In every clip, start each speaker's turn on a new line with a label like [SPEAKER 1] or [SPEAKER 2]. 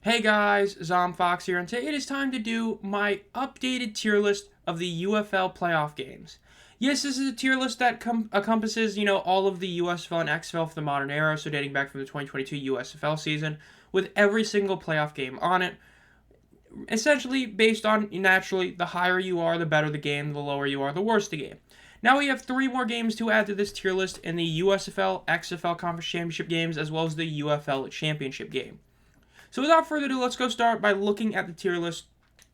[SPEAKER 1] Hey guys, Zomfox here, and today it is time to do my updated tier list of the UFL playoff games. Yes, this is a tier list that encompasses, all of the USFL and XFL for the modern era, so dating back from the 2022 USFL season, with every single playoff game on it. Essentially based on, naturally, the higher you are, the better the game, the lower you are, the worse the game. Now we have 3 more games to add to this tier list in the USFL, XFL Conference Championship games, as well as the UFL Championship game. So without further ado, let's go start by looking at the tier list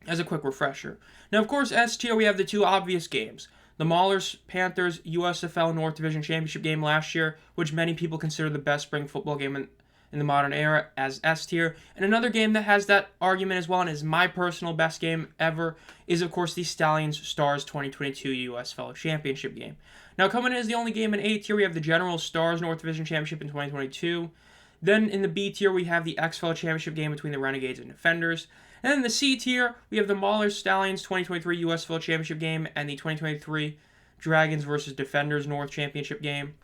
[SPEAKER 1] as a quick refresher. Now, of course, S tier, we have the 2 obvious games. The Maulers Panthers USFL North Division Championship game last year, which many people consider the best spring football game in the modern era, as S tier. And another game that has that argument as well and is my personal best game ever is, of course, the Stallions Stars 2022 USFL Championship game. Now, coming in as the only game in A tier, we have the Generals Stars North Division Championship in 2022. Then in the B tier, we have the XFL Championship game between the Renegades and Defenders. And then in the C tier, we have the Maulers Stallions 2023 USFL Championship game and the 2023 Dragons versus Defenders North Championship game.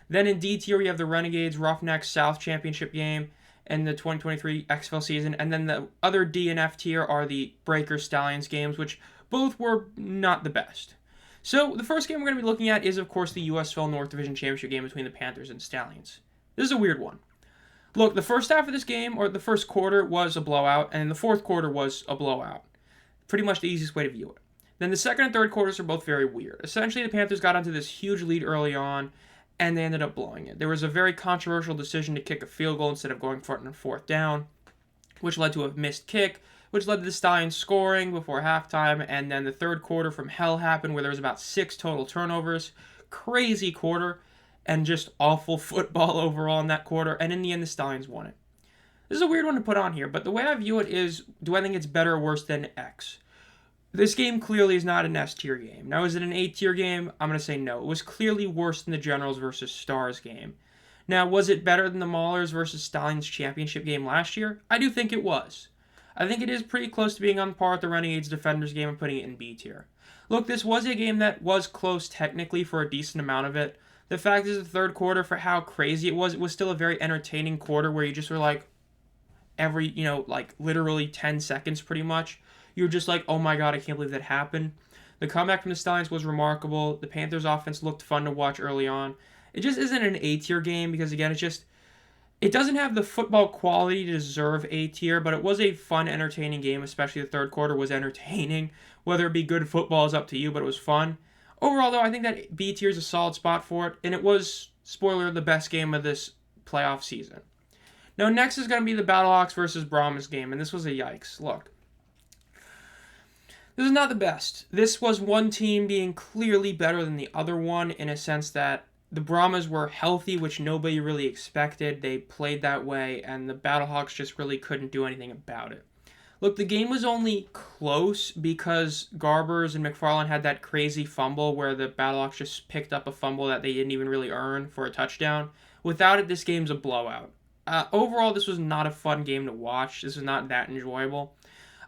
[SPEAKER 1] Then in D tier, we have the Renegades Roughnecks South Championship game and the 2023 XFL season. And then the other D and F tier are the Breakers Stallions games, which both were not the best. So the first game we're going to be looking at is, of course, the USFL North Division Championship game between the Panthers and Stallions. This is a weird one. Look, the first half of this game, or the first quarter, was a blowout, and the fourth quarter was a blowout. Pretty much the easiest way to view it. Then the second and third quarters are both very weird. Essentially, the Panthers got onto this huge lead early on, and they ended up blowing it. There was a very controversial decision to kick a field goal instead of going for it on fourth down, which led to a missed kick, which led to the Stallions scoring before halftime, and then the third quarter from hell happened where there was about 6 total turnovers. Crazy quarter. And just awful football overall in that quarter. And in the end, the Stallions won it. This is a weird one to put on here, but the way I view it is, do I think it's better or worse than X? This game clearly is not an S tier game. Now, is it an A tier game? I'm going to say no. It was clearly worse than the Generals versus Stars game. Now, was it better than the Maulers versus Stallions championship game last year? I do think it was. I think it is pretty close to being on par with the Renegades Defenders game and putting it in B tier. Look, this was a game that was close technically for a decent amount of it. The fact is, the third quarter, for how crazy it was still a very entertaining quarter where you just were like, every, literally 10 seconds pretty much, you're just like, oh my god, I can't believe that happened. The comeback from the Stallions was remarkable. The Panthers' offense looked fun to watch early on. It just isn't an A-tier game because, again, it doesn't have the football quality to deserve A-tier, but it was a fun, entertaining game, especially the third quarter was entertaining. Whether it be good football is up to you, but it was fun. Overall, though, I think that B tier is a solid spot for it, and it was, spoiler, the best game of this playoff season. Now, next is going to be the Battlehawks versus Brahmas game, and this was a yikes. Look, this is not the best. This was one team being clearly better than the other one in a sense that the Brahmas were healthy, which nobody really expected. They played that way, and the Battlehawks just really couldn't do anything about it. Look, the game was only close because Garbers and McFarland had that crazy fumble where the Battlehawks just picked up a fumble that they didn't even really earn for a touchdown. Without it, this game's a blowout. Overall, this was not a fun game to watch. This was not that enjoyable.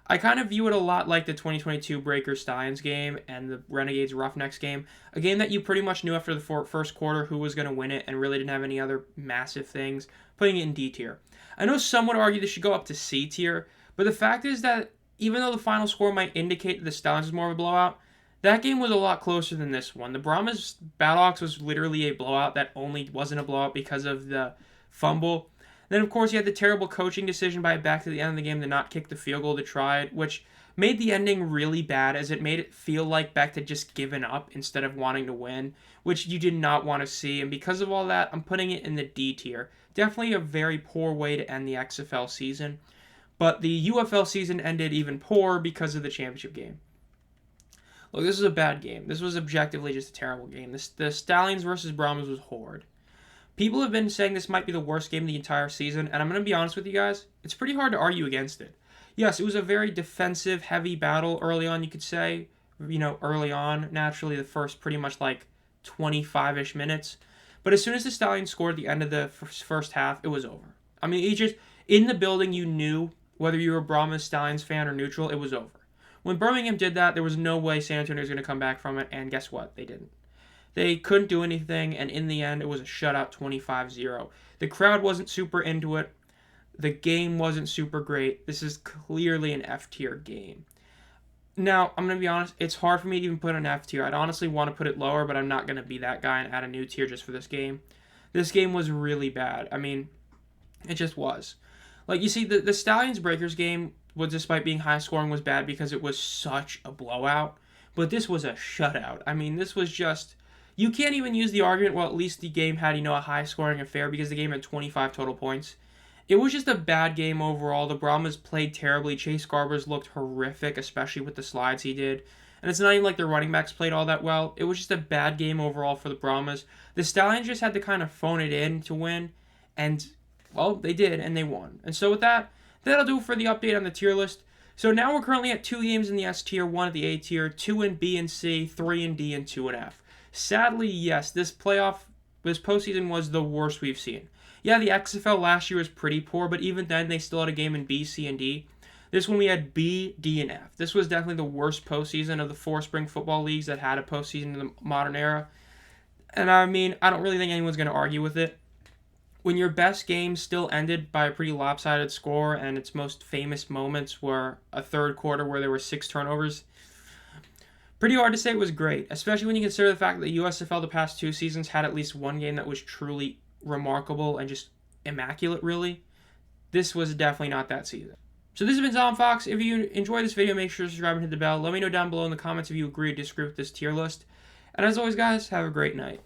[SPEAKER 1] I kind of view it a lot like the 2022 Breakers Stallions game and the Renegades Roughnecks game. A game that you pretty much knew after the first quarter who was going to win it and really didn't have any other massive things, putting it in D tier. I know some would argue this should go up to C tier, but the fact is that even though the final score might indicate that the Stallions was more of a blowout, that game was a lot closer than this one. The Brahmas Battlehawks was literally a blowout that only wasn't a blowout because of the fumble. Then, of course, you had the terrible coaching decision by back to the end of the game to not kick the field goal to try it, which made the ending really bad as it made it feel like Beck had just given up instead of wanting to win, which you did not want to see. And because of all that, I'm putting it in the D tier. Definitely a very poor way to end the XFL season. But the UFL season ended even poorer because of the championship game. Look, this is a bad game. This was objectively just a terrible game. The Stallions versus Brahmas was horrid. People have been saying this might be the worst game of the entire season, and I'm going to be honest with you guys, it's pretty hard to argue against it. Yes, it was a very defensive, heavy battle early on, you could say. Early on, naturally, the first pretty much 25-ish minutes. But as soon as the Stallions scored at the end of the first half, it was over. I mean, in the building, you knew, whether you were a Brahmas Stallions fan or neutral, it was over. When Birmingham did that, there was no way San Antonio was going to come back from it, and guess what? They didn't. They couldn't do anything, and in the end, it was a shutout 25-0. The crowd wasn't super into it. The game wasn't super great. This is clearly an F tier game. Now, I'm going to be honest, it's hard for me to even put an F tier. I'd honestly want to put it lower, but I'm not going to be that guy and add a new tier just for this game. This game was really bad. I mean, it just was. Like, you see, the Stallions Breakers game, despite being high scoring, was bad because it was such a blowout. But this was a shutout. I mean, this was just... You can't even use the argument, well, at least the game had, a high scoring affair because the game had 25 total points. It was just a bad game overall. The Brahmas played terribly. Chase Garbers looked horrific, especially with the slides he did. And it's not even like the running backs played all that well. It was just a bad game overall for the Brahmas. The Stallions just had to kind of phone it in to win. And, well, they did, and they won. And so with that, that'll do for the update on the tier list. So now we're currently at 2 games in the S tier, 1 at the A tier, 2 in B and C, 3 in D, and 2 in F. Sadly, yes, this postseason was the worst we've seen. Yeah, the XFL last year was pretty poor, but even then they still had a game in B, C, and D. This one we had B, D, and F. This was definitely the worst postseason of the 4 spring football leagues that had a postseason in the modern era. And I mean, I don't really think anyone's going to argue with it. When your best game still ended by a pretty lopsided score and its most famous moments were a third quarter where there were 6 turnovers, pretty hard to say it was great, especially when you consider the fact that USFL the past 2 seasons had at least one game that was truly remarkable and just immaculate, really. This was definitely not that season. So this has been Zom Fox. If you enjoyed this video, make sure to subscribe and hit the bell. Let me know down below in the comments if you agree or disagree with this tier list. And as always, guys, have a great night.